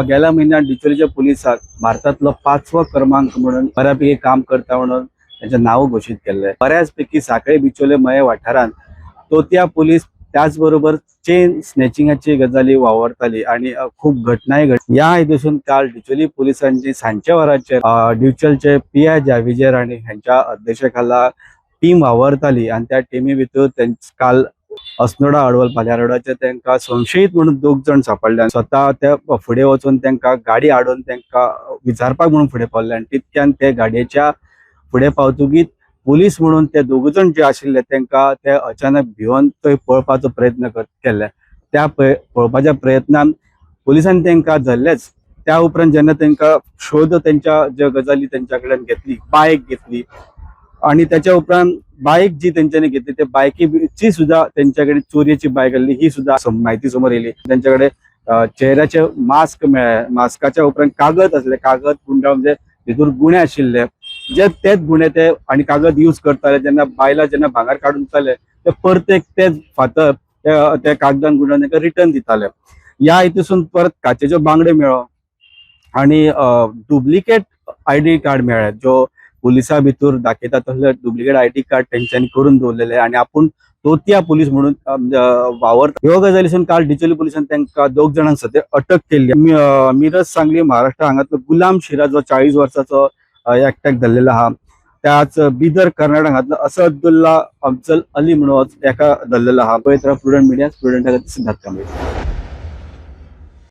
गेल्या महिन्यात डिचोलीच्या पोलिसांक भारतातलो 5वो क्रमांक म्हणून बऱ्यापैकी काम करता म्हणून त्यांचे नाव घोषित केले. बऱ्याचपैकी साखळे बिचोले मये वाठारांत तोतिया पोलीस त्याचबरोबर चेन स्नॅचिंगाची गजाली वावरताली आणि खूप घटनाय घडली. या हेतून काल डिचोली पोलिसांची सांजच्या वरांचेर डिचोलचे पी.आय. विजय राणे यांच्या अध्यक्षतेखाला टीम वावरताली आणि त्या टीमी भितर काल अस्नोडा अडवल पाल्या रोडाचे त्यांना संशयित म्हणून 2 जण सापडले. स्वतः त्या फुडे वचून त्यांना गाडी आडून त्यांना विचारपाक म्हणून फुडे पावले आणि तितक्यान ते गाडयेच्या फुडे पावतुकीत पोलीस म्हणून ते 2 जण जे आशिल्ले त्यांना ते अचानक भिवून थंय पळपाचो प्रयत्न केले. त्या पळपाच्या प्रयत्नात पोलिसांनी त्यांना धरलेच. त्या उपरांत जेन्ना त्यांना शोध त्यांच्या ज्या गजाली त्यांच्या कडल्यान घेतली, बायक घेतली आणि त्याच्या उपरांत बाईक जी त्यांच्याने घेतली त्या बायकीची सुद्धा त्यांच्याकडे चोरीची बाईक आली ही सुद्धा माहिती समोर येली. त्यांच्याकडे चेहऱ्याचे मास्क मिळाले, मास्काच्या उपरांत कागद असले, कागद गुंडाळून भितर गुणे आशिल्ले जे तेच गुणे ते आणि कागद यूज करताले. जेन्ना बायला जेन्ना भांगर काढून दिताले ते परतेक तेच फातर त्या कागदान गुंडाळून तांकां रिटर्न दिताले. या हेतून परत काचेच्यो बांगडे मेळ्ळो आणि डुप्लिकेट आयडी कार्ड मेळ्ळे. जो पुलिसा भितर दाखयता तसले डुप्लिकेट आयडी कार्ड तेंच्यांनी करून दवरलेले आणि आपण तोतिया पोलीस म्हणून वावरता. ह्यो गजालीसून काल डिचोली पोलिसांनी त्यांना 2 जणांक सध्या अटक केली. मिरज सांगली महाराष्ट्र हांगातलो गुलाम शिरा जो 40 वर्साचो एकट्याक धरलेलो आहा. त्याच बिदर कर्नाटक हांगातलो असदुल्ला अफजल अली म्हणून एका धरलेलो आहा. पळयत राहा prudent media, prudent Siddharth Kamble.